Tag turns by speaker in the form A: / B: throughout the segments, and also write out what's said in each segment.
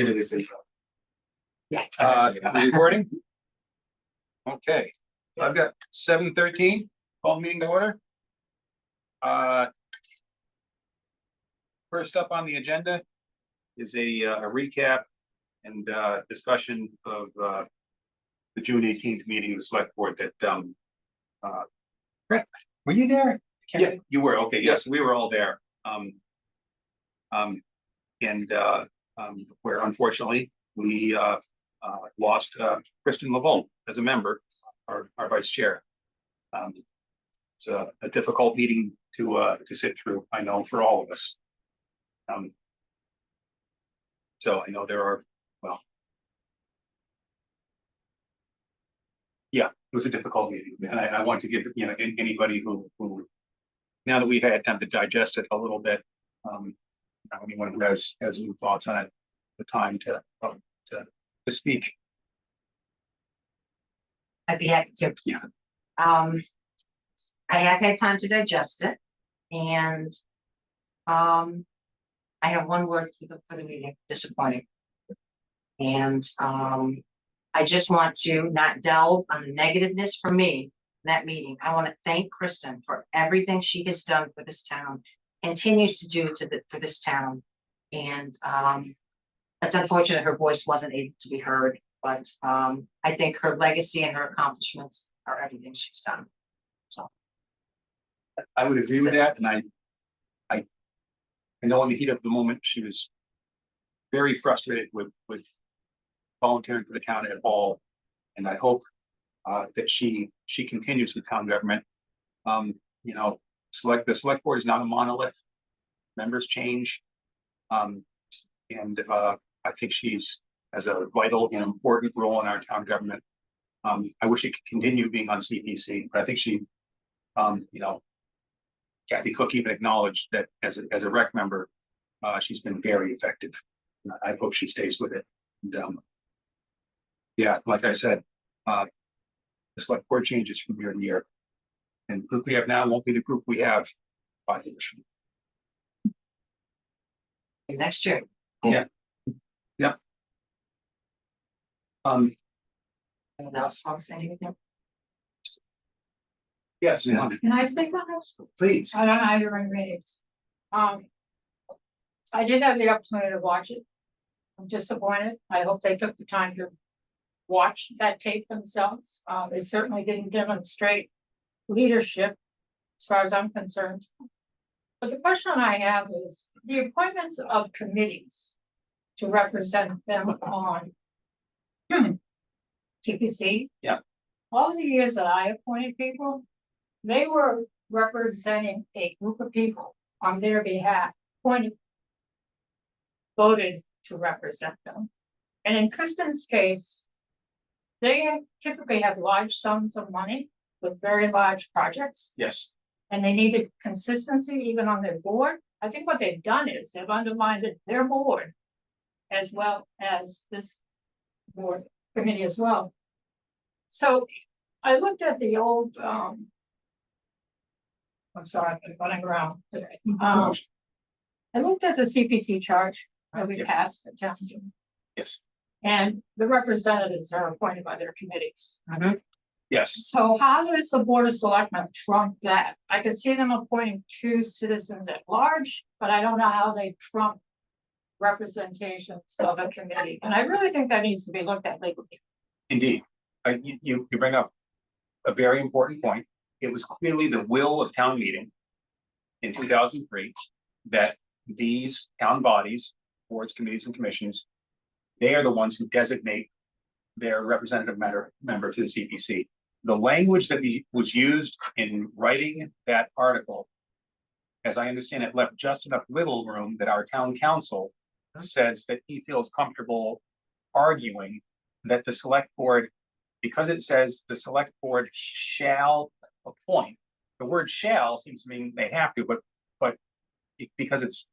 A: It is intro.
B: Yeah.
A: Recording? Okay, I've got 7:13, call meeting to order. First up on the agenda is a recap and discussion of the June 18th meeting of the select board that Brett, were you there? Yeah, you were. Okay, yes, we were all there. Where unfortunately we lost Kristen LeVault as a member, our vice chair. It's a difficult meeting to sit through, I know, for all of us. So I know there are, well, yeah, it was a difficult meeting, and I want to give anybody who now that we've had time to digest it a little bit, anyone who has new thoughts on it, the time to speak.
B: I'd be happy to.
A: Yeah.
B: I have had time to digest it, and I have one word for the meeting: disappointing. And I just want to not delve on the negativeness for me in that meeting. I want to thank Kristen for everything she has done for this town, continues to do for this town, and it's unfortunate her voice wasn't able to be heard, but I think her legacy and her accomplishments are everything she's done. So
A: I would agree with that, and I know in the heat of the moment she was very frustrated with volunteering for the town at all, and I hope that she continues with town government. The select board is not a monolith. Members change, and I think she's has a vital and important role in our town government. I wish it could continue being on CPC, but I think she, Kathy Cook even acknowledged that as a rec member, she's been very effective. I hope she stays with it. And, yeah, like I said, the select board changes from year to year, and the group we have now won't be the group we have 5 years from now.
B: next year.
A: Yeah. Yeah.
B: Anyone else want to say anything?
A: Yes.
C: Can I speak on this?
A: Please.
C: I don't know your ratings. I did have the opportunity to watch it. I'm disappointed. I hope they took the time to watch that tape themselves. They certainly didn't demonstrate leadership as far as I'm concerned. But the question I have is the appointments of committees to represent them on TPC.
A: Yeah.
C: All the years that I appointed people, they were representing a group of people on their behalf, voted to represent them. And in Kristen's case, they typically have large sums of money with very large projects,
A: Yes.
C: and they needed consistency even on their board. I think what they've done is they've undermined their board as well as this board committee as well. So I looked at the old, I'm sorry, I'm running around today. I looked at the CPC charge that we
A: Yes.
C: passed the town.
A: Yes.
C: And the representatives are appointed by their committees.
A: Yes.
C: So how does the Board of Selectmen trump that? I could see them appointing 2 citizens at large, but I don't know how they trump representations of a committee. And I really think that needs to be looked at legally.
A: Indeed. You bring up a very important point. It was clearly the will of town meeting in 2003 that these town bodies, boards, committees, and commissions, they are the ones who designate their representative member to the CPC. The language that was used in writing that article, as I understand it, left just enough wiggle room that our town council says that he feels comfortable arguing that the select board, because it says the select board shall appoint, the word shall seems to mean they have to, but because it's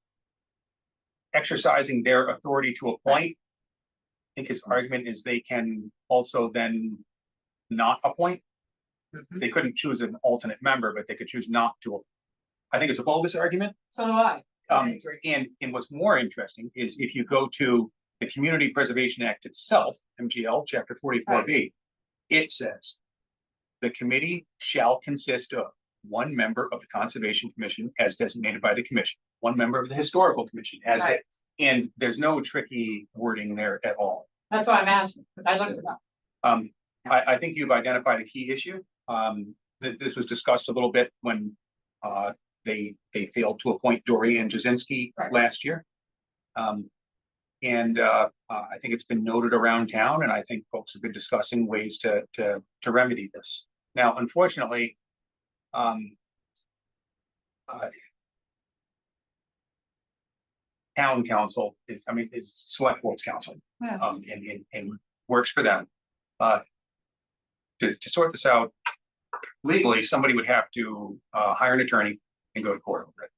A: exercising their authority to appoint, I think his argument is they can also then not appoint. They couldn't choose an alternate member, but they could choose not to. I think it's a bogus argument.
C: So do I.
A: And what's more interesting is if you go to the Community Preservation Act itself, MGL, Chapter 44B, it says the committee shall consist of one member of the Conservation Commission as designated by the commission, one member of the Historical Commission as,
C: Right.
A: and there's no tricky wording there at all.
C: That's why I'm asking, because I looked it up.
A: I think you've identified a key issue. This was discussed a little bit when they failed to appoint Dory and Jasinski
C: Right.
A: last year. And I think it's been noted around town, and I think folks have been discussing ways to remedy this. Now, unfortunately, town council is, is select boards council,
C: Yeah.
A: and works for them. To sort this out legally, somebody would have to hire an attorney and go to court over it.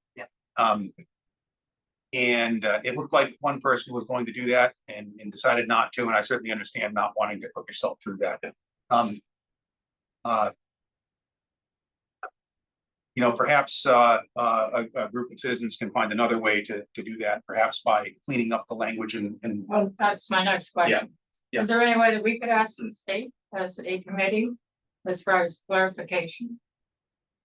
A: And it looked like one person was going to do that and decided not to, and I certainly understand not wanting to put yourself through that. Perhaps a group of citizens can find another way to do that, perhaps by cleaning up the language and
C: Well, that's my next question.
A: Yeah.
C: Is there any way that we could ask the state as a committee as far as clarification?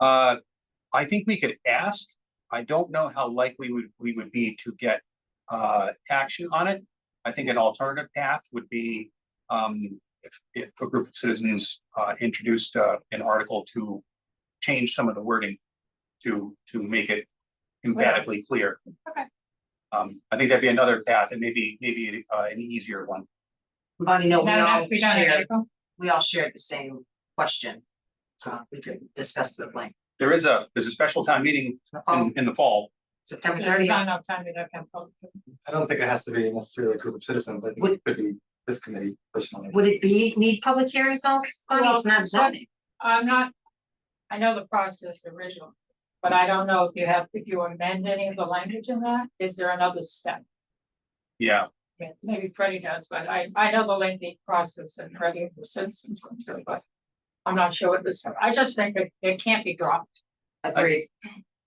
A: I think we could ask. I don't know how likely we would be to get action on it. I think an alternative path would be if a group of citizens introduced an article to change some of the wording to make it emphatically clear.
C: Okay.
A: I think that'd be another path, and maybe an easier one.
B: Bonnie, no,
C: Now, that we done in April?
B: we all shared the same question. We could discuss the length.
A: There's a special town meeting in the fall.
B: September
C: There's
B: 30th.
C: not enough time to have him public.
D: I don't think it has to be necessarily a group of citizens. I think it could be this committee personally.
B: Would it need public hearings though? Bonnie, it's not zoning.
C: I'm not, I know the process originally, but I don't know if you amend any of the language in that, is there another step?
A: Yeah,
C: Yeah, maybe Freddie does, but I know the lengthy process and Freddie of the citizens went through, but I'm not sure what this, I just think it can't be dropped.
B: Agreed.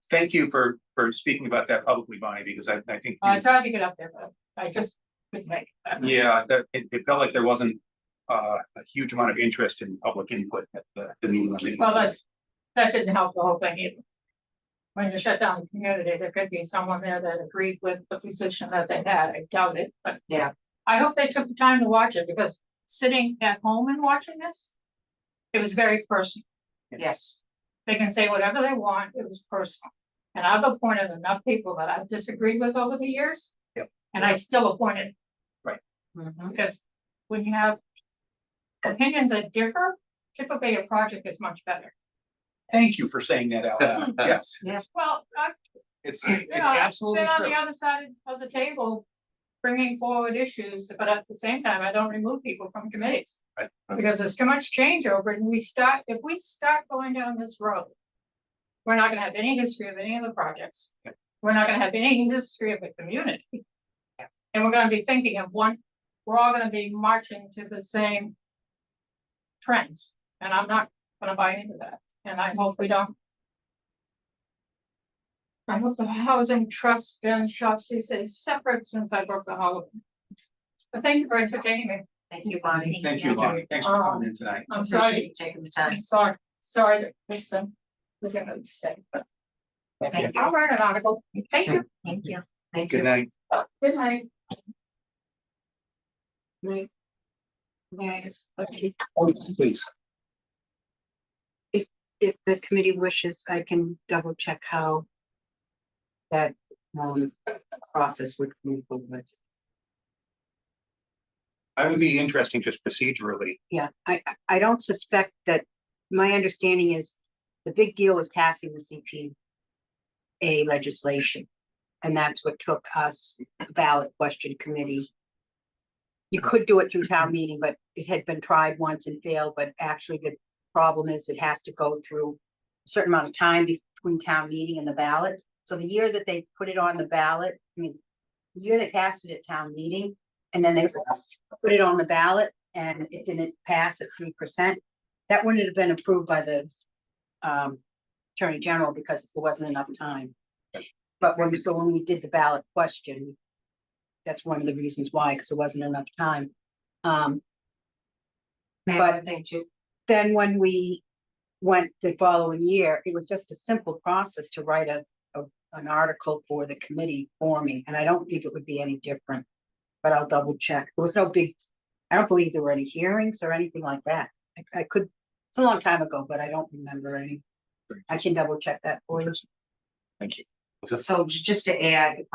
A: thank you for speaking about that publicly, Bonnie, because I think.
C: I tried to get up there, but I just couldn't make it.
A: Yeah, it felt like there wasn't a huge amount of interest in public input at the meeting.
C: Well, that didn't help the whole thing either. When you shut down the community, there could be someone there that agreed with the position that they had. I doubt it, but.
B: Yeah.
C: I hope they took the time to watch it, because sitting at home and watching this, it was very personal.
B: Yes.
C: They can say whatever they want, it was personal. And I've appointed enough people that I've disagreed with over the years.
A: Yep.
C: And I still appointed,
B: Mhm.
C: because when you have opinions that differ, typically a project is much better.
A: Thank you for saying that out loud. Yes,
B: Yeah.
C: Well, I've
A: it's
C: been
A: absolutely
C: on
A: true.
C: the other side of the table, bringing forward issues, but at the same time, I don't remove people from committees.
A: Right.
C: Because there's too much changeover, and if we start going down this road, we're not gonna have any history of any of the projects.
A: Yeah.
C: We're not gonna have any history of the community. And we're gonna be thinking of we're all gonna be marching to the same trends, and I'm not gonna buy into that, and I hope we don't. I hope the housing trust and Shopsy is separate since I broke the holiday. But thank you for entertaining me.
B: Thank you, Bonnie.
A: Thank you, Bonnie. Thanks for coming in tonight.
C: I'm
B: Appreciate
C: sorry,
B: you taking the time.
C: I'm sorry that Kristen was in a mistake, but.
B: Thank you.
C: I'll write an article. Thank you.
B: Thank you. Thank
A: Good
B: you.
A: night.
C: Good night.
B: Yes.
E: Okay,
A: Oh, please.
E: if the committee wishes, I can double check how that process would move forward.
A: I would be interesting just procedurally.
E: Yeah, I don't suspect that, my understanding is the big deal was passing the CPA legislation. And that's what took us ballot question committee. You could do it through town meeting, but it had been tried once and failed, but actually the problem is it has to go through a certain amount of time between town meeting and the ballot. So the year that they put it on the ballot, the year they passed it at town meeting, and then they put it on the ballot and it didn't pass at 3%. That wouldn't have been approved by the Attorney General because there wasn't enough time. But when we did the ballot question, that's one of the reasons why, because there wasn't enough time.
B: And
E: But-
B: one thing too,
E: Then when we went the following year, it was just a simple process to write an article for the committee forming, and I don't think it would be any different. But I'll double check. There was no big, I don't believe there were any hearings or anything like that. I could, it's a long time ago, but I don't remember any. I can double check that for you.
A: Thank you.
B: so just to add,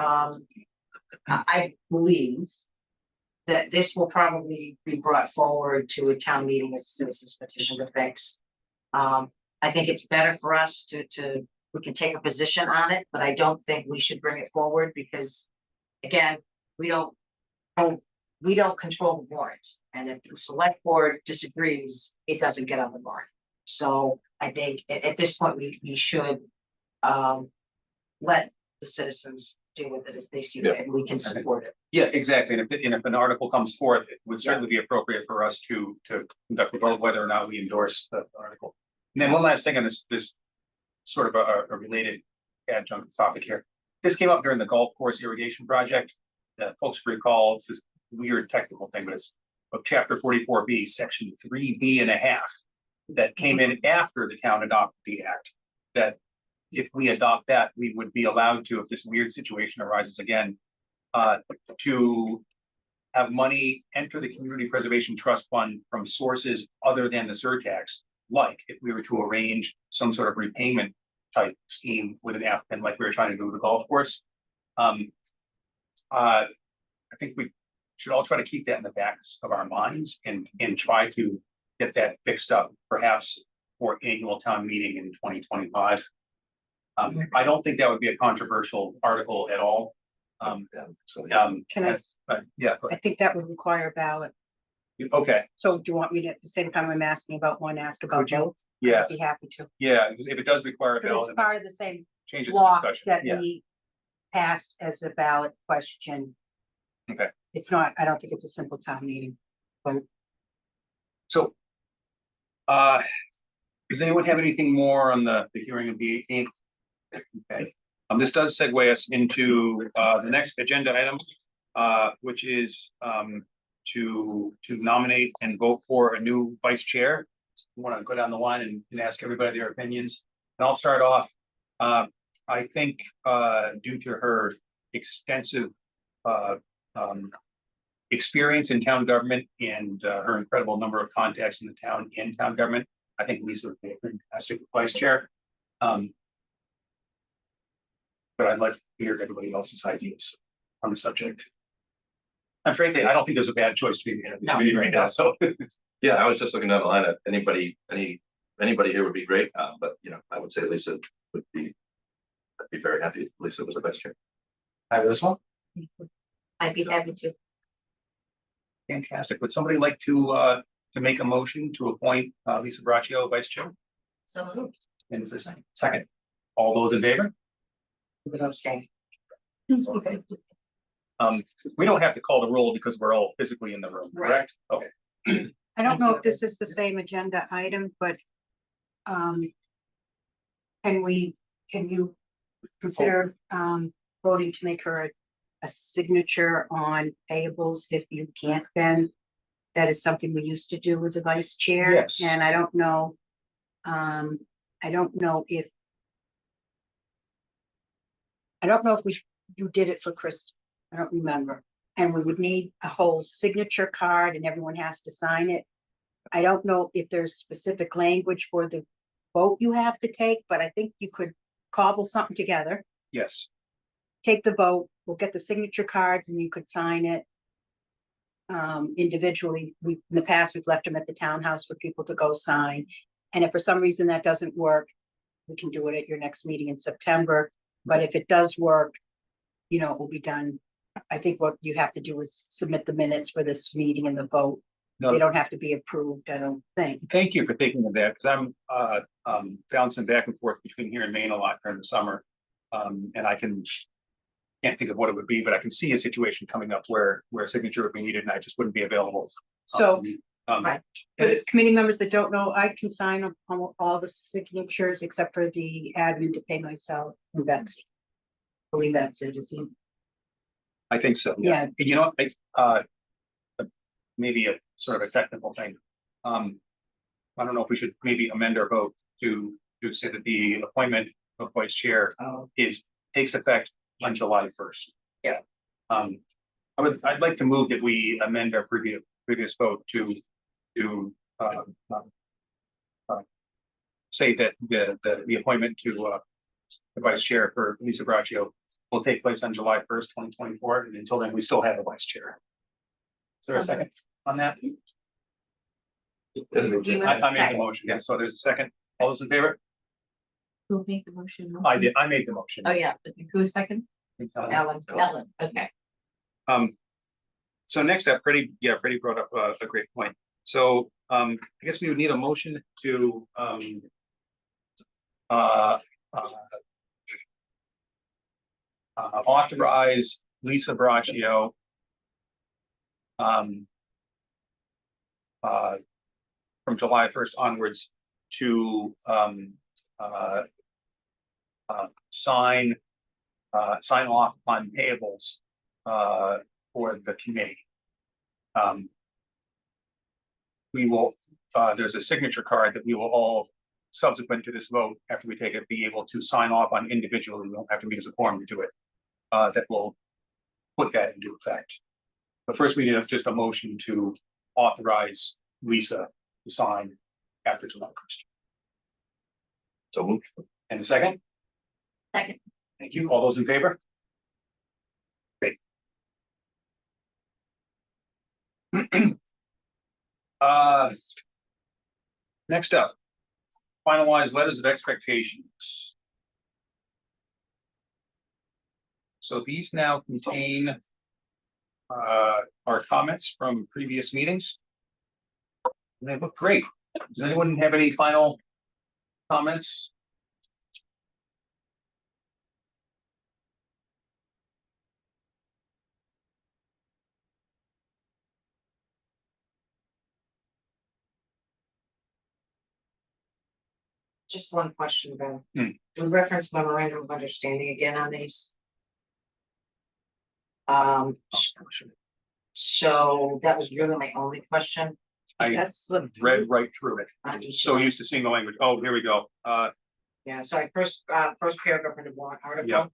B: I believe. That this will probably be brought forward to a town meeting as a citizen's petition to fix. I think it's better for us to, we can take a position on it, but I don't think we should bring it forward because. Again, we don't control the warrant, and if the select board disagrees, it doesn't get on the warrant. So I think at this point, we should let the citizens deal with it as they see fit, and we can support it.
A: Yeah, exactly. And if an article comes forth, it would certainly be appropriate for us to conduct a vote whether or not we endorse the article. And then one last thing on this sort of a related adjunct topic here. This came up during the golf course irrigation project. Folks recall, it's this weird technical thing, but it's of chapter 44B, section 3B.5, that came in after the town adopted the act. That if we adopt that, we would be allowed to, if this weird situation arises again, to have money enter the Community Preservation Trust Fund from sources other than the surtax. Like if we were to arrange some sort of repayment type scheme with an applicant, like we were trying to do with the golf course. I think we should all try to keep that in the backs of our minds and try to get that fixed up, perhaps for annual town meeting in 2025. I don't think that would be a controversial article at all.
E: Can I,
A: Yeah, go
E: I think that would require a ballot.
A: ahead. Okay,
E: So do you want me to, at the same time I'm asking about one, ask about
A: Could you?
E: both?
A: yeah,
E: I'd be happy to,
A: yeah, if it does require a
E: because
A: ballot,
E: it's part of the same
A: changes the
E: block
A: discussion,
E: that
A: yeah,
E: we passed as a ballot question.
A: Okay.
E: It's not, I don't think it's a simple town meeting.
A: so. Does anyone have anything more on the hearing of the 18th? Okay, this does segue us into the next agenda item, which is to nominate and vote for a new vice chair. I want to go down the line and ask everybody their opinions. And I'll start off. I think due to her extensive experience in town government and her incredible number of contacts in the town and town government, I think Lisa would be a fantastic vice chair. But I'd like to hear everybody else's ideas on the subject. And frankly, I don't think there's a bad choice to be made
B: No.
A: right now, so.
F: Yeah, I was just looking down the line. If anybody here would be great, but I would say Lisa would be. I'd be very happy if Lisa was the vice chair.
A: Have this one?
B: I'd be happy to.
A: Fantastic. Would somebody like to make a motion to appoint Lisa Braccio vice chair?
B: So moved.
A: And is there a second? Second. All those in favor?
B: Would abstain.
A: Okay. We don't have to call the roll because we're all physically in the room, correct? Okay.
E: I don't know if this is the same agenda item, but can you consider voting to make her a signature on payables if you can't then? That is something we used to do with the vice chair.
A: Yes.
E: And I don't know if you did it for Chris. I don't remember. And we would need a whole signature card and everyone has to sign it. I don't know if there's specific language for the vote you have to take, but I think you could cobble something together,
A: Yes.
E: take the vote, we'll get the signature cards and you could sign it. Individually, in the past, we've left them at the townhouse for people to go sign. And if for some reason that doesn't work, we can do it at your next meeting in September. But if it does work, it will be done. I think what you have to do is submit the minutes for this meeting and the vote.
A: No,
E: They don't have to be approved, I don't think.
A: thank you for thinking of that, because I'm bouncing back and forth between here and Maine a lot during the summer. And I can't think of what it would be, but I can see a situation coming up where a signature would be needed and I just wouldn't be available.
E: So
B: Right.
E: for the committee members that don't know, I can sign on all the signatures except for the admin to pay myself and Betsy. I believe that's it, isn't it?
A: I think so.
E: Yeah.
A: You know, maybe a sort of a technical thing. I don't know if we should maybe amend our vote to say that the appointment of vice chair takes effect on July 1st.
B: Yeah.
A: I'd like to move that we amend our previous vote to say that the appointment to the vice chair for Lisa Braccio will take place on July 1st, 2024, and until then, we still have a vice chair. Is there a second on that? I made the motion, yes, so there's a second. All those in favor?
G: Who made the motion?
A: I did, I made the motion.
G: Oh, yeah, who's second? Ellen, okay.
A: So next up, Freddie brought up a great point. So, I guess we would need a motion to, authorize Lisa Braccio from July 1st onwards to sign off on payables for the committee. We will, there's a signature card that we will all, subsequent to this vote, after we take it, be able to sign off on individually. We don't have to meet as a quorum to do it. That will put that into effect. But first, we need just a motion to authorize Lisa to sign after July 1st.
F: So moved.
A: And the second?
G: Second.
A: Thank you. All those in favor? Great. Next up, finalize letters of expectations. So these now contain our comments from previous meetings. And they look great. Does anyone have any final comments?
B: Just one question, Ben.
A: Hmm.
B: We reference memorandum of understanding again on these. So that was really my only question.
A: I
G: That's the.
A: read right through it.
B: on each
A: So
B: one.
A: used to seeing the language. Oh, here we go.
B: Yeah, sorry, first paragraph in the warrant article.
A: Yeah.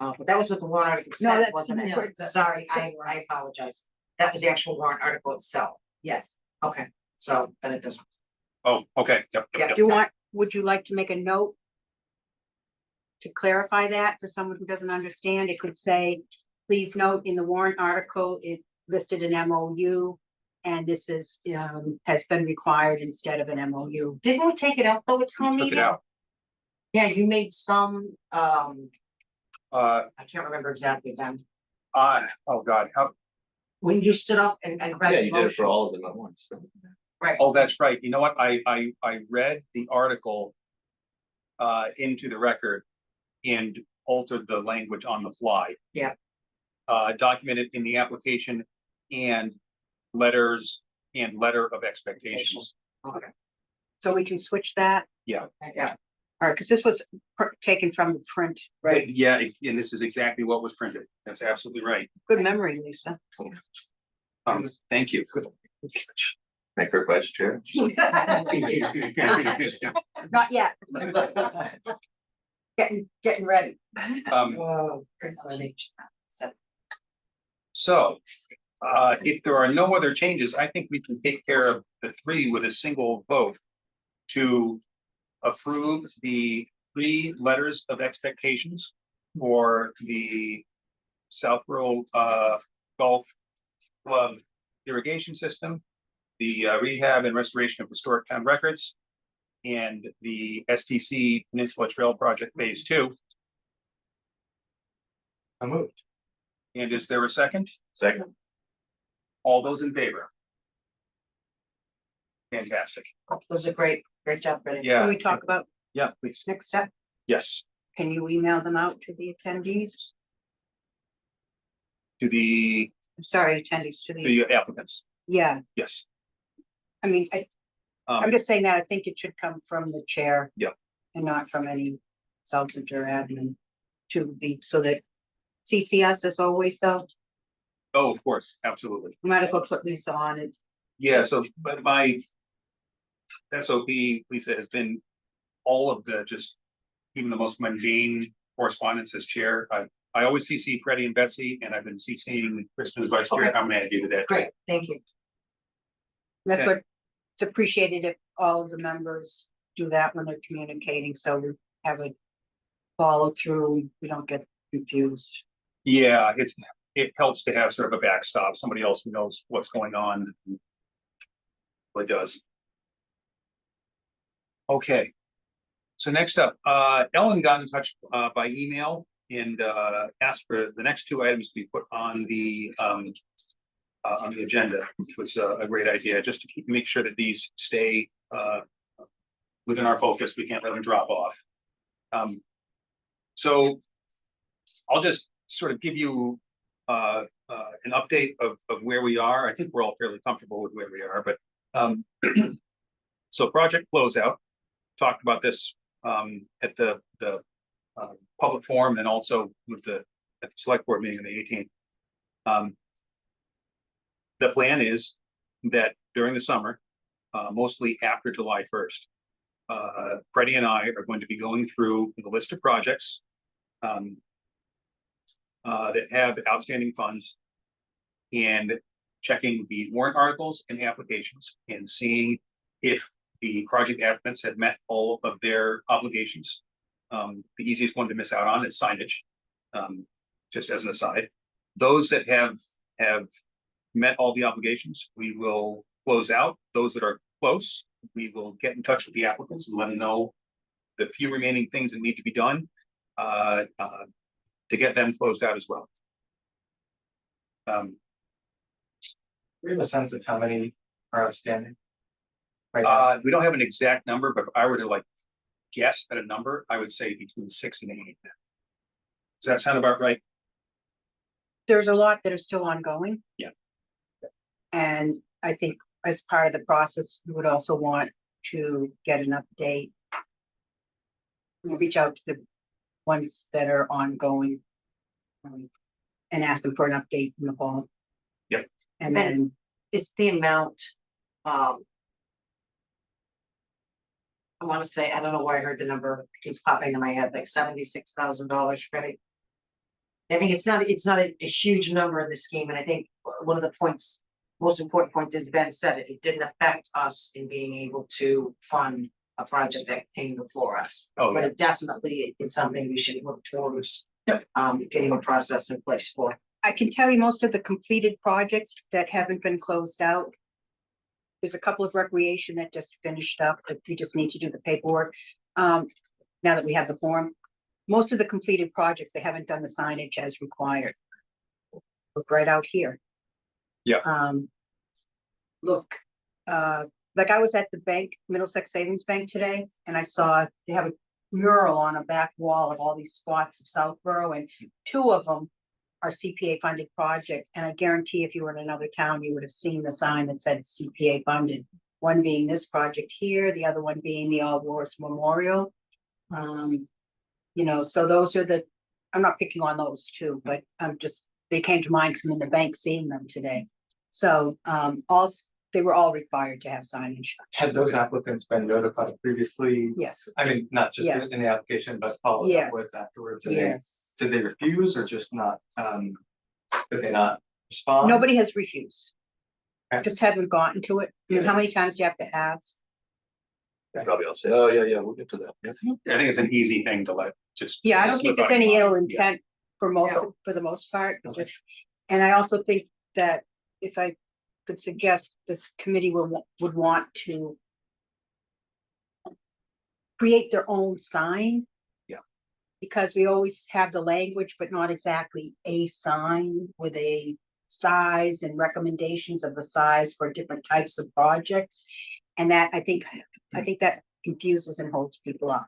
B: But that was what the warrant article
E: No,
B: said,
E: that's-
B: wasn't it?
G: no, that's-
B: Sorry, I apologize. That was the actual warrant article itself.
G: Yes.
B: Okay, so then it doesn't.
A: Oh, okay. Yep,
B: Yeah.
A: yep, yep.
E: Do you want, would you like to make a note? To clarify that for someone who doesn't understand, it could say, please note in the warrant article, it listed an MOU. And this is, has been required instead of an MOU.
B: Didn't we take it out though at town
A: Took it
B: meeting?
A: out.
B: Yeah, you made some,
A: Uh,
B: I can't remember exactly then.
A: oh God, how,
B: When you stood up and read.
F: Yeah,
B: the
F: you did it
B: motion.
F: for all of them at once.
B: Right,
A: oh, that's right. You know what? I read the article into the record and altered the language on the fly.
B: Yeah.
A: Documented in the application and letters and letter of expectations.
B: okay,
E: So we can switch that,
B: yeah,
E: all right, because this was taken from the print, right?
A: Yeah, and this is exactly what was printed. That's absolutely right.
E: Good memory, Lisa.
A: Thank you.
F: Make her vice chair.
E: Not yet. Getting ready.
B: Whoa.
A: So, if there are no other changes, I think we can take care of the three with a single vote to approve the 3 letters of expectations for the South Rural Gulf Club irrigation system, the rehab and restoration of historic town records, and the STC Peninsula Trail Project Phase 2.
D: I moved.
A: And is there a second?
F: Second.
A: All those in favor? Fantastic.
B: Those are great job, Brittany.
A: Yeah.
E: Can we talk about
A: Yeah, please.
E: next step?
A: Yes,
E: Can you email them out to the attendees?
A: to the
E: I'm sorry, attendees to the,
A: applicants.
E: yeah,
A: Yes.
E: I mean, I'm
A: Um,
E: just saying that I think it should come from the chair.
A: Yeah.
E: And not from any substantive or admin to the, so that CC us as always, though.
A: Oh, of course, absolutely.
E: We might as well put Lisa on it.
A: Yeah, so, but my SOP, Lisa, has been all of the, just even the most mundane correspondence as chair. I always CC Freddie and Betsy, and I've been CCing Kristen as vice chair.
B: Okay.
A: I'm gonna add you to that.
B: Great, thank you.
E: That's
A: Okay.
E: what, it's appreciated if all of the members do that when they're communicating, so we have a follow through, we don't get confused.
A: Yeah, it helps to have sort of a backstop, somebody else who knows what's going on. Well, it does. Okay. So next up, Ellen got in touch by email and asked for the next two items to be put on the agenda, which was a great idea, just to make sure that these stay within our focus. We can't let them drop off. So I'll just sort of give you an update of where we are. I think we're all fairly comfortable with where we are, but so project closeout, talked about this at the public forum and also with at the select board meeting on the 18th. The plan is that during the summer, mostly after July 1st, Freddie and I are going to be going through the list of projects that have outstanding funds and checking the warrant articles and applications and seeing if the project applicants have met all of their obligations. The easiest one to miss out on is signage, just as an aside. Those that have met all the obligations, we will close out. Those that are close, we will get in touch with the applicants and let them know the few remaining things that need to be done to get them closed out as well.
D: We have a sense of how many are outstanding. Right now.
A: We don't have an exact number, but if I were to like guess at a number, I would say between 6 and 8. Does that sound about right?
E: There's a lot that are still ongoing.
A: Yeah.
E: And I think as part of the process, we would also want to get an update. We'll reach out to the ones that are ongoing. And ask them for an update in the fall.
A: Yep.
E: And then,
B: Is the amount, I want to say, I don't know where I heard the number, keeps popping in my head, like $76,000, Freddie. I think it's not a huge number in the scheme, and I think one of the points, most important point is Ben said it, it didn't affect us in being able to fund a project that came before us.
A: Oh,
B: But
A: yeah.
B: it definitely is something we should look towards.
A: Yep.
B: Getting a process in place for.
E: I can tell you most of the completed projects that haven't been closed out. There's a couple of recreation that just finished up, that we just need to do the paperwork. Now that we have the form, most of the completed projects, they haven't done the signage as required. Look right out here.
A: Yeah.
E: Look, like I was at the bank, Middlesex Savings Bank today, and I saw they have a mural on a back wall of all these spots of Southborough, and 2 of them are CPA funded project. And I guarantee if you were in another town, you would have seen the sign that said CPA funded. One being this project here, the other one being the All Wars Memorial. You know, so those are I'm not picking on those 2, but I'm just, they came to mind because I'm in the bank seeing them today. So, they were all required to have signage.
D: Have those applicants been notified previously?
E: Yes,
D: I mean, not just
E: Yes.
D: in the application, but followed up
E: Yes.
D: with afterwards.
E: yes.
D: Did they refuse or just not, did they not respond?
E: Nobody has refused.
D: Okay.
E: Just haven't gotten to it. I mean, how many times do you have to ask?
F: Probably I'll say, oh, yeah, we'll get to that. Yeah.
A: I think it's an easy thing to let just.
E: Yeah, I don't think
A: slip
E: there's
A: out of
E: any
A: your
E: ill
A: mind. Yeah.
E: intent for the most part,
D: Okay.
E: just, and I also think that if I could suggest, this committee would want to create their own sign.
A: Yeah.
E: Because we always have the language, but not exactly a sign with a size and recommendations of the size for different types of projects. And that, I think that confuses and holds people up.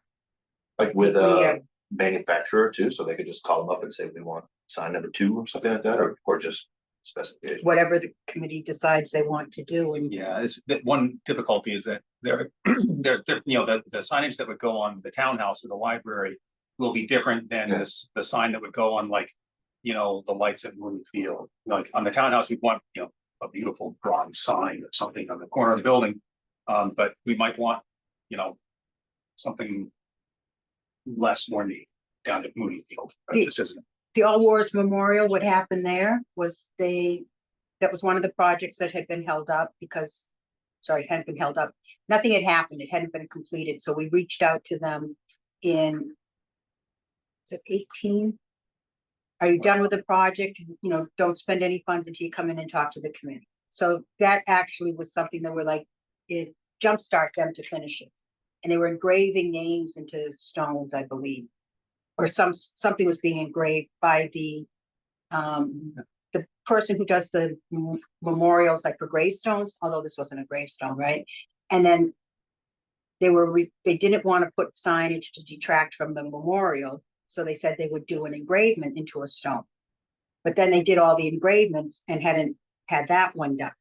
F: Like with
B: think we,
F: a manufacturer too, so they could just call them up and say, we want sign number 2 or something like that, or just specification.
E: Whatever the committee decides they want to do, and
A: Yeah, it's that one difficulty is that there, you know, the signage that would go on the townhouse or the library will be different than
F: Yeah.
A: the sign that would go on like the lights at Mooney Field. Like on the townhouse, we want, a beautiful bronze sign or something on the corner of the building. But we might want, something less ornate down at Mooney Field. Just as
E: The All Wars Memorial, what happened there was that was one of the projects that had been held up because, sorry, hadn't been held up. Nothing had happened. It hadn't been completed. So we reached out to them in, is it 18? Are you done with the project? Don't spend any funds until you come in and talk to the committee. So that actually was something that were like, it jumpstart them to finish it. And they were engraving names into stones, I believe. Or something was being engraved by the person who does the memorials, like for gravestones, although this wasn't a gravestone, right? And then they didn't want to put signage to detract from the memorial, so they said they would do an engravement into a stone. But then they did all the engravements and hadn't had that one done.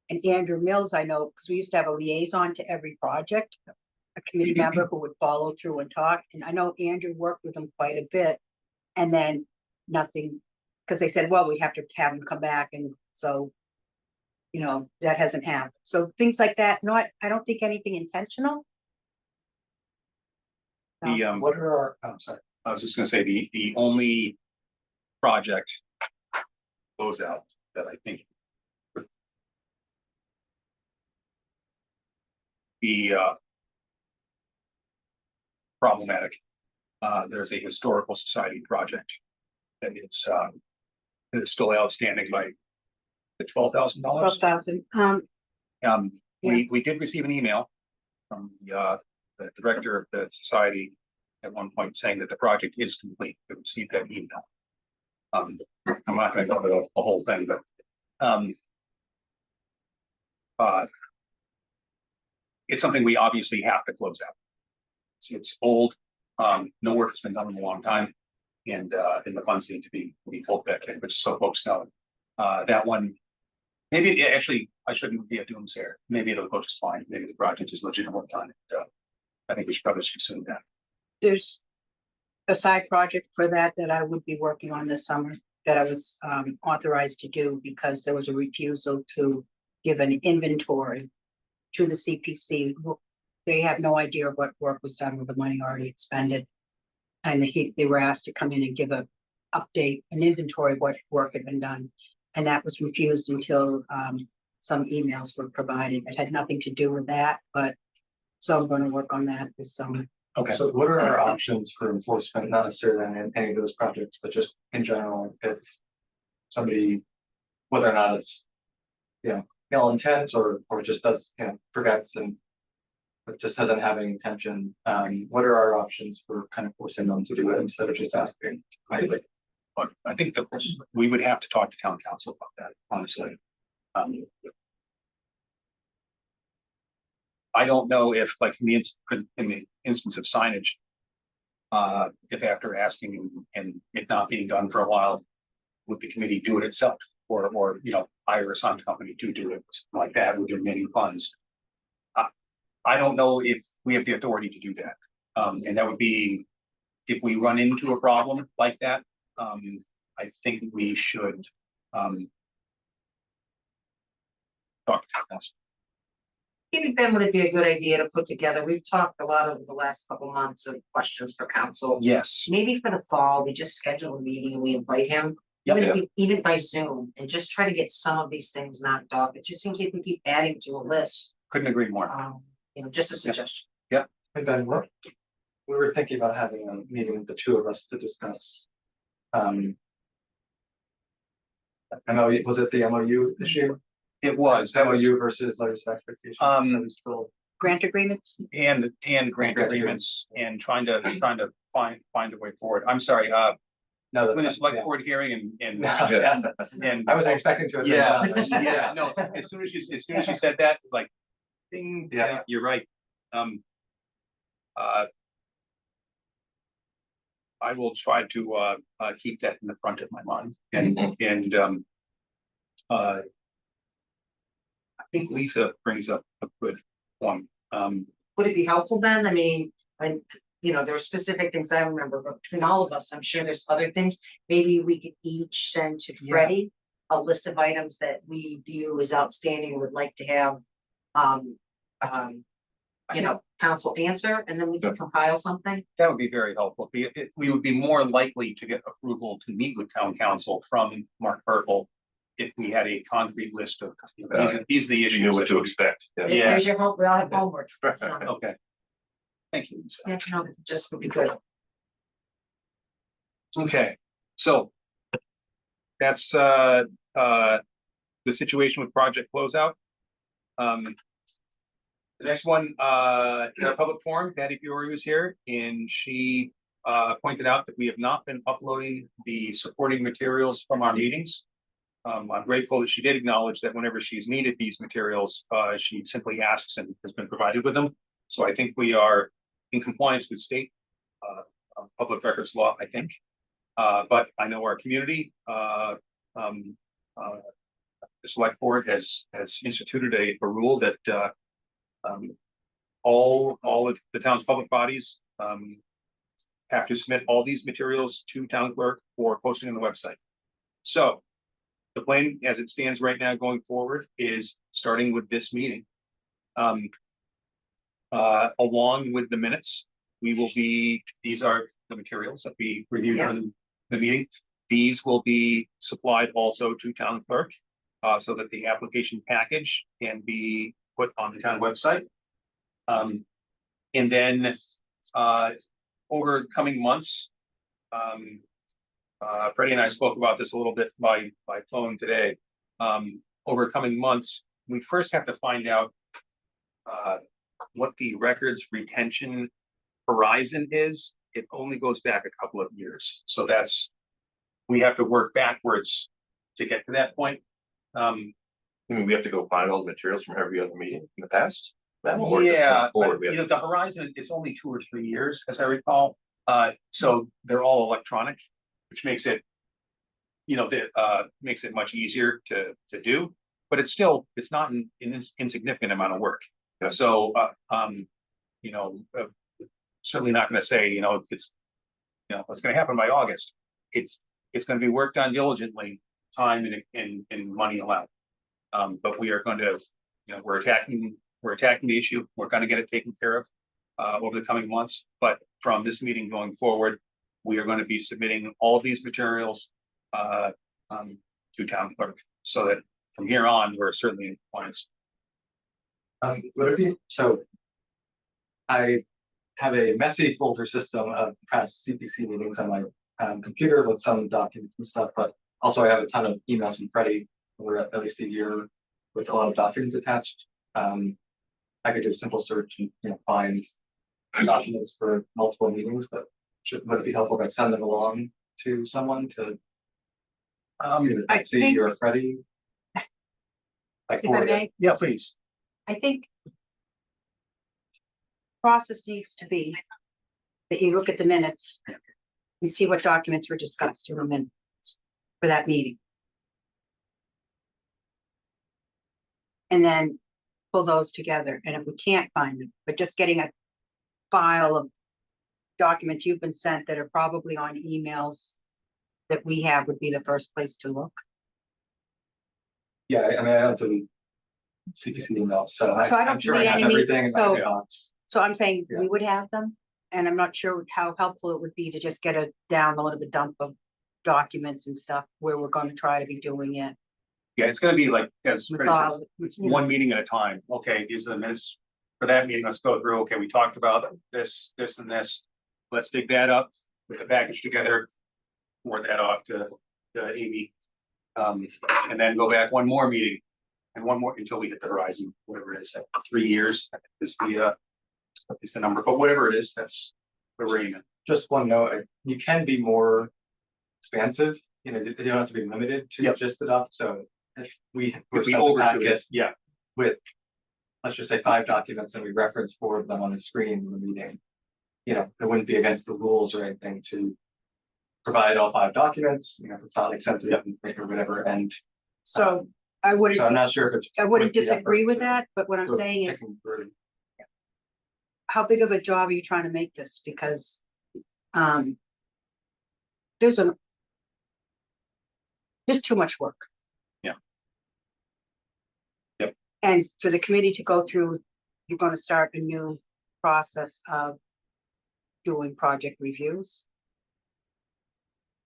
E: And Andrew Mills, I know, because we used to have a liaison to every project, a committee member who would follow through and talk. And I know Andrew worked with them quite a bit. And then nothing, because they said, well, we'd have to have them come back. And so, that hasn't happened. So things like that, I don't think anything intentional.
D: What are our, I'm sorry.
A: I was just gonna say, the only project closeout that I think would be problematic. There's a historical society project that is still outstanding by the $12,000.
E: 12,000.
A: We did receive an email from the director of the society at one point saying that the project is complete. We received that email. I'm not going to go into the whole thing, but it's something we obviously have to close out. It's old. No work has been done in a long time, and the funds need to be pulled back in, which so folks know. That one, maybe actually I shouldn't be a doomsayer. Maybe it'll go just fine. Maybe the project is legitimate done. I think we should probably assume that.
E: There's a side project for that I would be working on this summer that I was authorized to do because there was a refusal to give an inventory to the CPC. They have no idea what work was done with the money already expended. And they were asked to come in and give an update, an inventory of what work had been done. And that was refused until some emails were provided. It had nothing to do with that, but so I'm going to work on that this summer.
A: Okay.
D: So what are our options for enforcement, not necessarily on any of those projects, but just in general, if somebody, whether or not it's, ill intent or just does, forgets and but just doesn't have any intention, what are our options for kind of forcing them to do it instead of just asking?
A: I think that we would have to talk to town council about that, honestly. I don't know if, like, in the instance of signage, if after asking and it not being done for a while, would the committee do it itself, or hire a sign company to do it, something like that with remaining funds? I don't know if we have the authority to do that, and that would be if we run into a problem like that. I think we should talk to town council.
B: Maybe Ben, would it be a good idea to put together, we've talked a lot over the last couple of months of questions for council.
A: Yes.
B: Maybe for the fall, we just schedule a meeting and we invite him, even by Zoom, and just try to get some of these things knocked off. It just seems like we keep adding to a list.
A: Couldn't agree more.
B: Just a suggestion.
D: Hey Ben, we were thinking about having a meeting with the two of us to discuss. MOU, was it the MOU issue?
A: It was.
D: MOU versus letters of expectation. Still
E: Grant agreements?
A: And grant agreements and trying to find a way forward. I'm sorry,
D: no,
A: when the
D: that's
A: select board hearing and
D: I wasn't expecting to.
A: Yeah, no, as soon as you said that, like, ding,
D: Yeah.
A: you're right. I will try to keep that in the front of my mind and I think Lisa brings up a good point.
B: Would it be helpful, Ben? I mean, there were specific things I remember, but between all of us, I'm sure there's other things. Maybe we could each send to
A: Yeah.
B: Freddie a list of items that we view as outstanding, would like to have. Council answer, and then we can compile something.
A: That would be very helpful. We would be more likely to get approval to meet with town council from Mark Purple if we had a concrete list of, these are the issues.
F: You know what
A: that
F: to
A: we-
F: expect. Yeah.
A: Yeah.
B: There's your hope, we all have homework. So,
A: Okay. Thank you. Lisa.
B: yeah, no, just would be good.
A: Okay, so that's the situation with project closeout. The next one, in our public forum, Patty Fiore was here and she pointed out that we have not been uploading the supporting materials from our meetings. I'm grateful that she did acknowledge that whenever she's needed these materials, she simply asks and has been provided with them. So I think we are in compliance with state public records law, I think. But I know our community, the select board has instituted a rule that all of the town's public bodies have to submit all these materials to town clerk for posting on the website. So the plan as it stands right now going forward is starting with this meeting. Along with the minutes, these are the materials that we reviewed on the meeting. These will be supplied also to town clerk, so that the application package can be put on the town website. And then, over coming months, Freddie and I spoke about this a little bit by phone today. Over coming months, we first have to find out what the records retention horizon is. It only goes back a couple of years, so we have to work backwards to get to that point.
F: I mean, we have to go find all the materials from every other meeting in the past. Or just
A: Yeah,
F: going forward,
A: but
F: we have
A: the horizon, it's only 2 or 3 years, as I recall. So they're all electronic, which makes it, makes it much easier to do, but it's not an insignificant amount of work.
F: Yeah.
A: So, certainly not gonna say, it's gonna happen by August. It's gonna be worked on diligently, time and money allowed. But we are going to, we're attacking the issue. We're gonna get it taken care of over the coming months. But from this meeting going forward, we are going to be submitting all of these materials to town clerk, so that from here on, we're certainly in compliance.
D: Would it be, so I have a messy folder system of past CPC meetings on my computer with some documents and stuff, but also I have a ton of emails from Freddie over at least a year with a lot of documents attached. I could do a simple search and find documents for multiple meetings, but would it be helpful if I send them along to someone to
E: I
D: see
E: think-
D: your Freddie? Like
E: If I
D: forward it.
E: may,
A: Yeah, please.
E: I think process needs to be that you look at the minutes and see what documents were discussed in the minutes for that meeting. And then pull those together. And if we can't find them, but just getting a file of documents you've been sent that are probably on emails that we have would be the first place to look.
D: Yeah, I mean, I have to CPC emails, so
E: So I don't
D: I'm sure I
E: need
D: have
E: any meat-
D: everything in my
E: so-
D: inbox.
E: So I'm saying
D: Yeah.
E: we would have them, and I'm not sure how helpful it would be to just get a download of a dump of documents and stuff where we're gonna try to be doing it.
A: Yeah, it's gonna be like, as Freddie says,
E: method-
A: one meeting at a time. Okay, these are the minutes for that meeting. Let's go through. Okay, we talked about this, and this. Let's dig that up, put the package together, forward that off to Amy. And then go back one more meeting and one more until we hit the horizon, whatever it is, 3 years is the number, but whatever it is, that's where we're aiming.
D: Just one note, you can be more expansive, you don't have to be limited to
A: Yep.
D: just the doc, so if we.
A: If we
D: sent a
A: overshoot
D: packet
A: it, yeah,
D: with, let's just say 5 documents and we reference 4 of them on the screen in the meeting. It wouldn't be against the rules or anything to provide all 5 documents, if it's not like sensitive or whatever, and
E: So I
D: so I'm
E: wouldn't,
D: not sure if it's.
E: I wouldn't
D: worth the effort
E: disagree with
D: to
E: that, but what I'm
D: go
E: saying is,
D: picking through.
E: how big of a job are you trying to make this? Because, there's too much work.
A: Yeah. Yep.
E: And for the committee to go through, you're gonna start a new process of doing project reviews.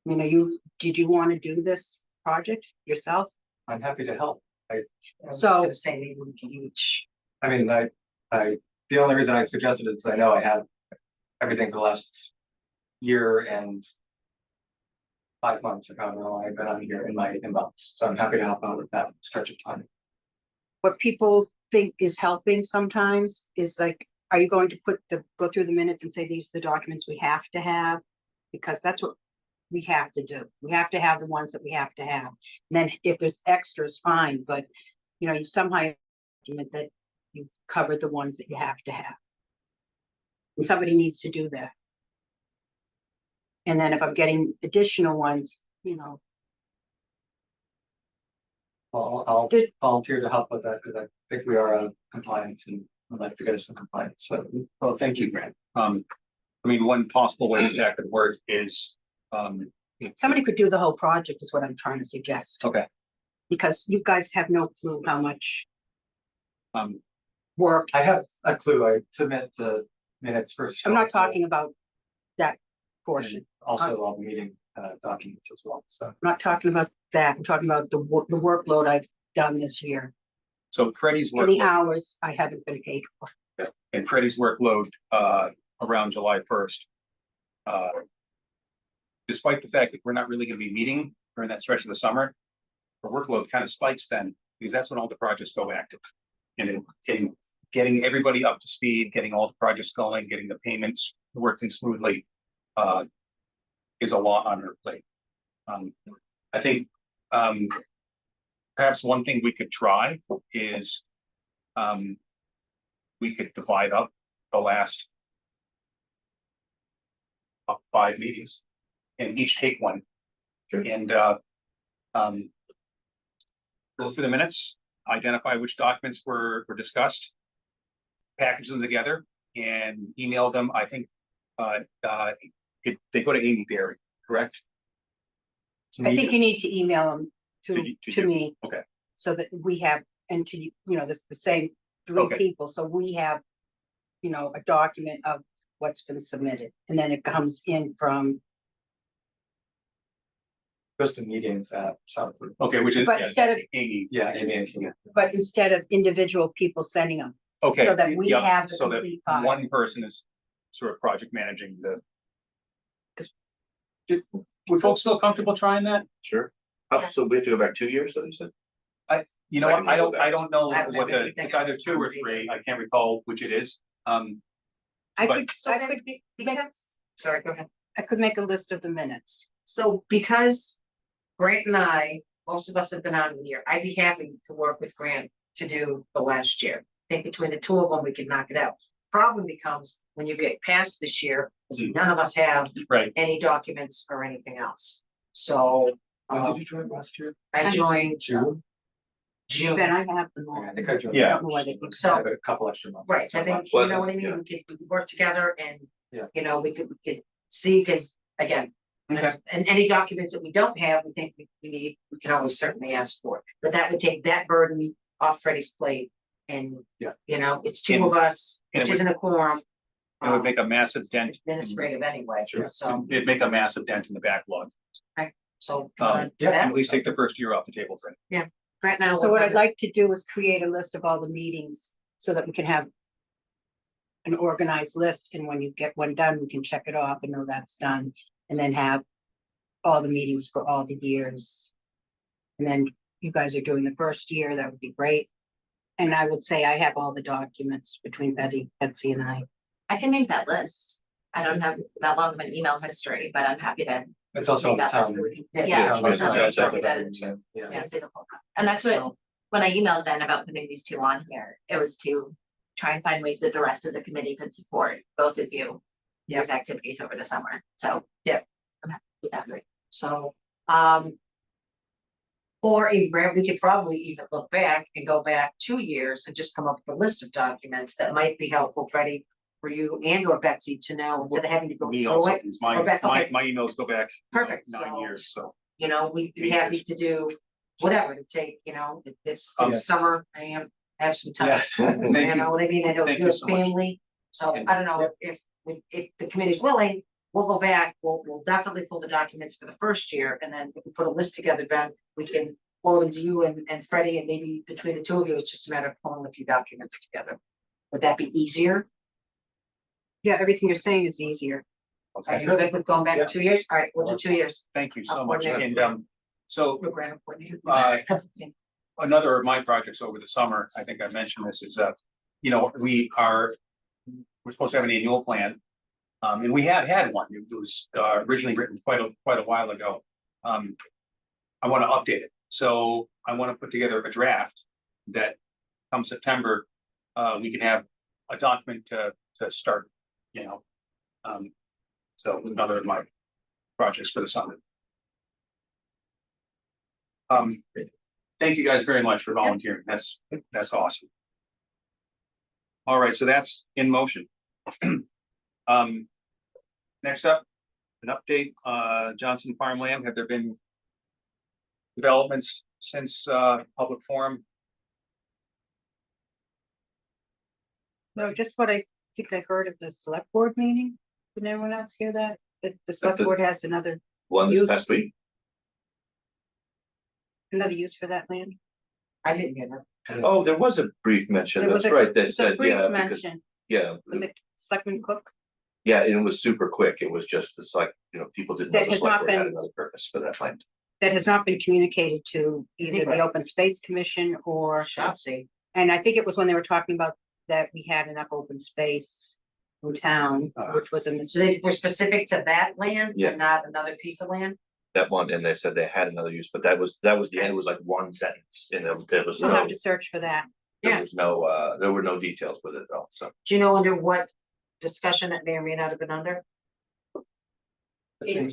E: I mean, did you want to do this project yourself?
D: I'm happy to help.
B: I was
E: So-
B: just gonna say, maybe we can each,
D: I mean, the only reason I suggested it is I know I have everything for the last year and 5 months or however long I've been on here in my inbox, so I'm happy to help out with that stretch of time.
E: What people think is helping sometimes is like, are you going to go through the minutes and say, these are the documents we have to have? Because that's what we have to do. We have to have the ones that we have to have. And then if there's extras, fine, but you know, you somehow document that you covered the ones that you have to have. And somebody needs to do that. And then if I'm getting additional ones, you know,
D: Well, I'll
E: There's-
D: volunteer to help with that, because I think we are out of compliance and I'd like to get us some compliance, so.
A: Well, thank you, Grant. I mean, one possible way that could work is,
E: somebody could do the whole project is what I'm trying to suggest.
A: Okay.
E: Because you guys have no clue how much
A: um,
E: work.
D: I have a clue, I submit the minutes first.
E: I'm not talking about that portion.
D: Also, all the meeting documents as well, so.
E: I'm not talking about that. I'm talking about the workload I've done this year.
A: so Freddie's
E: Any
A: workload,
E: hours I haven't been paid for.
A: and Freddie's workload, around July 1st. Despite the fact that we're not really gonna be meeting during that stretch of the summer, our workload kind of spikes then, because that's when all the projects go active. And in getting everybody up to speed, getting all the projects going, getting the payments working smoothly, is a lot on our plate. I think, perhaps one thing we could try is, we could divide up the last 5 meetings and each take one. And, go through the minutes, identify which documents were discussed, package them together and email them. I think, they go to Amy Berry, correct?
E: I think you need to email them
A: To you- to
E: to
A: you.
E: me.
A: Okay.
E: So that we have, and to, you know, the same 3
A: Okay.
E: people, so we have, you know, a document of what's been submitted, and then it comes in from,
D: Goes to meetings at Southwood.
A: Okay, which is,
E: But instead of-
A: Amy.
D: Yeah, Amy and King.
E: but instead of individual people sending them,
A: Okay.
E: so that we
A: yeah,
E: have the
A: so that
E: complete file.
A: one person is sort of project managing the. Would folks feel comfortable trying that?
F: Sure.
G: Yeah.
F: So we have to go back 2 years, so you said?
A: You know,
F: Second,
A: I
F: we'll
A: don't,
F: go
A: I don't know
B: I was
A: what the,
B: thinking
A: it's either 2 or 3, I can't recall which it is.
E: I
A: but-
E: could,
B: so
E: I
B: then,
E: could,
B: because, sorry, go ahead.
E: I could make a list of the minutes.
B: So because Grant and I, most of us have been out of the year, I'd be happy to work with Grant to do the last year. I think between the 2 of them, we can knock it out. Problem becomes when you get past this year, is none of us have
A: Right,
B: any documents or anything else. So,
D: When did you join last year?
B: I joined
D: June?
B: June.
E: Then I have them all.
D: I think I joined.
A: Yeah.
E: I don't know why they keep
B: So-
D: I have a couple extra months.
B: Right, so I think, you
F: Well,
B: know what I
F: yeah.
B: mean, we could work together and,
D: Yeah.
B: you know, we could see, because again.
A: Okay.
B: And any documents that we don't have, we think we need, we can always certainly ask for, but that would take that burden off Freddie's plate. And,
D: Yeah.
B: you know, it's 2 of us,
A: and it
B: which
A: would-
B: isn't a quorum.
A: it would make a massive dent.
B: Administrative anyway,
A: Sure.
B: so,
A: It'd make a massive dent in the backlog.
B: so.
A: Yeah,
B: that,
A: at least take the first year off the table, Fred.
B: Grant now.
E: So what I'd like to do is create a list of all the meetings so that we can have an organized list, and when you get one done, we can check it off and know that's done, and then have all the meetings for all the years. And then you guys are doing the first year, that would be great. And I would say I have all the documents between Betsy and I.
G: I can make that list. I don't have that long of an email history, but I'm happy to,
D: It's also on the
G: Make that
D: town.
G: yeah.
D: Yeah,
F: it's
D: town
F: on
D: website,
F: the
D: yeah.
G: yeah, say the whole time. And that's what, when I emailed Ben about putting these 2 on here, it was to try and find ways that the rest of the committee could support both of you. These activities over the summer, so.
B: Yeah.
G: I'm happy to do that. Great.
B: So, or even, we could probably even look back and go back 2 years and just come up with a list of documents that might be helpful, Freddie. for you and or Betsy to know, instead of having to go
A: Me
B: through
A: also,
B: it.
A: 'cause
B: Or back- okay.
A: my emails go back.
B: Perfect,
A: 9 years, so.
B: You know, we'd be happy to do whatever to take, you know, it's
A: Yeah.
B: summer, I have some time.
A: Thank
B: You know
A: you.
B: what I mean? I know
A: Thank
B: you
A: you
B: have
A: so much.
B: family, so I don't know if the committee's willing, we'll go back, we'll definitely pull the documents for the first year, and then if we put a list together, Ben, we can forward them to you and Freddie, and maybe between the two of you, it's just a matter of pulling a few documents together. Would that be easier?
E: Yeah, everything you're saying is easier.
B: Are you good with going back
D: Yeah.
B: 2 years? All right, we'll do 2 years.
A: Thank you so
B: I'll
A: much.
B: coordinate.
A: And, so
B: Program coordinator.
A: another of my projects over the summer, I think I mentioned this, is you know, we're supposed to have an annual plan. And we have had one. It was originally written quite a while ago. I want to update it. So I want to put together a draft that come September, we can have a document to start, you know. So another of my projects for the summer. Thank you guys very much for volunteering. That's awesome. All right, so that's in motion. Next up, an update, Johnson Farmland. Have there been developments since public forum?
E: No, just what I think I heard of the select board meeting. Did anyone else hear that? That the select board has another
F: One this
E: Use-
F: past week,
E: use for that land?
B: I didn't get it.
F: oh, there was a brief mention,
E: There was
F: that's
E: a-
F: right, they
E: it's a
F: said,
E: brief
F: yeah, because,
E: mention.
F: yeah.
E: Was it Selectman Cook?
F: Yeah, and it was super quick, it was just, it's like, you know, people didn't know
E: That
F: the
E: has
F: select
E: not
F: board had
E: been-
F: another purpose for that land.
E: That has not been communicated to either
B: Secret.
E: the Open Space Commission or,
B: Shopsy.
E: and I think it was when they were talking about that we had enough open space in town, which was a
B: So they
E: mistake.
B: were specific to that land,
F: Yeah.
B: and not another piece of land?
F: That one, and they said they had another use, but that was the end, it was like one sentence, and there was
E: We'll
F: no,
E: have to search for that.
F: there was no, there were no details with it at all, so.
B: Do you know under what discussion it may or may not have been under?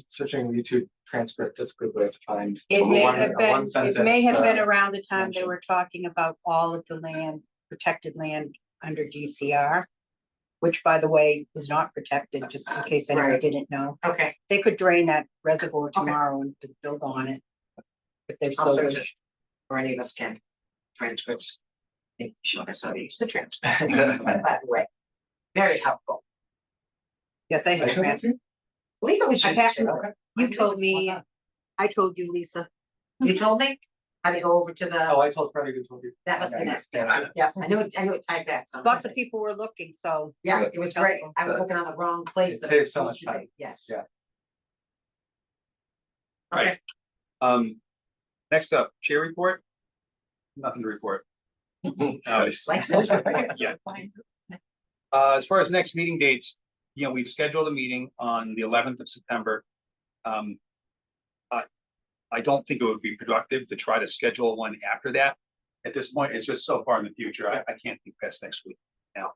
D: Searching YouTube transcript is a good way to find.
E: It
D: a
E: may
D: one-
E: have
D: a
E: been,
D: one
E: it may have been
D: sentence,
E: around the time they
D: mention.
E: were talking about all of the land, protected land under DCR. Which, by the way, is not protected, just in case anyone
B: Right.
E: didn't know.
B: Okay,
E: They could drain that reservoir tomorrow and build on it. If they
B: I'll
E: so
B: search
E: wish.
B: it. Or any of us can. Transcripts. Maybe show us how to use the transcript. By the way, very helpful.
E: Yeah, they
D: I
E: have.
D: showed it
E: that.
D: to you?
B: Legal
E: I
B: should.
E: have-
B: Okay.
E: You told me, I told you, Lisa.
B: You told me? How to go over to the,
D: Oh, I told Freddie to tell you.
B: that must be
D: Okay.
B: next. Yeah, I knew it tied back. somehow.
E: Lots of people were looking, so.
B: Yeah, it was great. I was looking on the wrong place.
D: It
B: that
D: saves so
B: supposed
D: much
B: to be.
D: time.
B: Yes.
D: Yeah.
B: Okay.
A: Next up, chair report. Nothing to report.
B: Like those reports.
A: Yeah. As far as next meeting dates, you know, we've scheduled a meeting on the 11th of September. I don't think it would be productive to try to schedule one after that. At this point, it's just so far in the future. I can't think past next week now.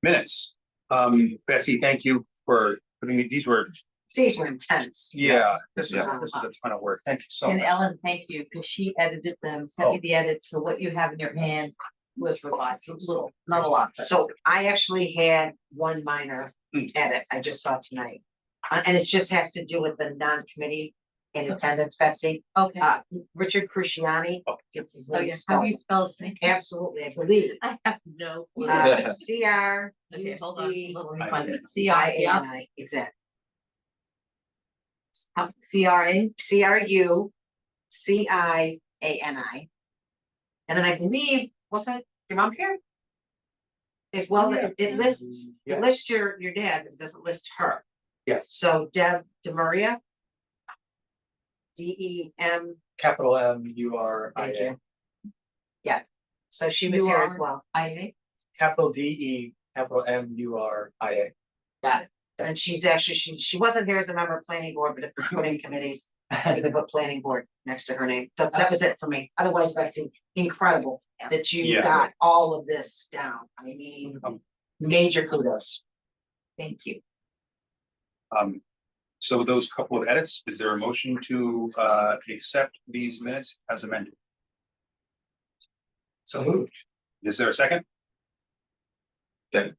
A: Minutes. Betsy, thank you for putting these were,
B: These were intense.
A: yeah, this is
B: Yeah.
A: a ton of work. Thank you so
H: And
A: much.
H: Ellen, thank you, because she edited them, sent me the edits, so what you have in your hand was revised, it's a little, not a lot.
B: So I actually had one minor edit I just saw tonight. And it just has to do with the non-committee in attendance, Betsy.
H: Okay,
B: Richard Cruciani, it's his
H: oh
B: name
H: yes, how do you
B: spelled.
H: spell his name?
B: Absolutely, I believe.
H: I have no clue.
B: CR.
H: Okay, hold on, let me
A: I-
H: find it, CR, yeah,
B: Exactly.
H: CRA,
B: CRUCIANI. And then I believe, wasn't your mom here? As well, it lists,
D: Yeah.
B: it lists your dad, but it doesn't list her.
D: Yes,
B: So Deb DeMaria. DEM,
D: capital MURIA,
B: thank you. Yeah, so she was here as well.
H: IA,
D: capital DE, capital MURIA.
B: Got it. And she's actually, she wasn't here as a member of planning board, but if we're putting committees, we can put planning board next to her name. That was it for me. Otherwise, Betsy, incredible that you
A: Yeah.
B: got all of this down. I mean, major kudos.
H: thank you.
A: So with those couple of edits, is there a motion to accept these minutes as amended?
D: So moved.
A: Is there a second?
F: Second.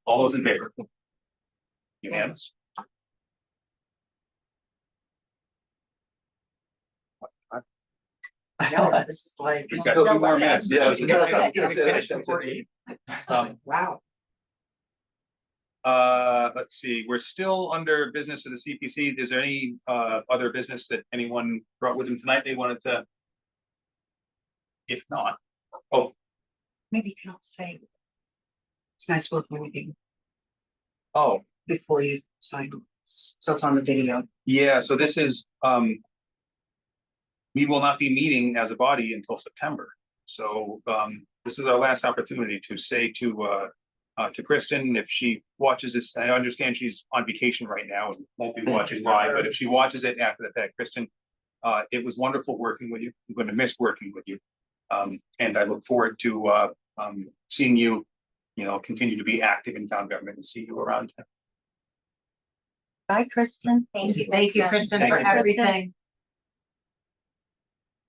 A: All those in favor? Unanimous.
B: No, this is like.
A: We've got 2 more minutes.
F: Yeah, I was gonna say,
A: Finish
F: I was
A: before
F: gonna say.
A: 8.
B: Wow.
A: Let's see, we're still under business of the CPC. Is there any other business that anyone brought with them tonight they wanted to? If not,
E: Maybe you can all say. It's nice working with you
A: oh,
E: before you sign. So it's on the video.
A: yeah, so this is, we will not be meeting as a body until September. So, this is our last opportunity to say to Kristen, if she watches this, I understand she's on vacation right now and won't be watching live, but if she watches it after the fact, Kristen, it was wonderful working with you. I'm going to miss working with you. And I look forward to, seeing you, continue to be active in town government and see you around.
E: Bye, Kristen.
G: Thank you.
B: Thank you, Kristen, for everything.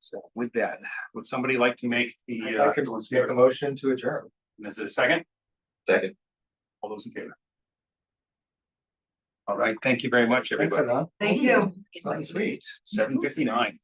A: So with that, would somebody like to make the,
D: I could make a motion to adjourn.
A: is it a second?
F: Second.
A: All those in favor? All right, thank you very much,
D: Thanks,
A: everybody.
D: everyone.
B: Thank you.
A: Sweet, 7:59.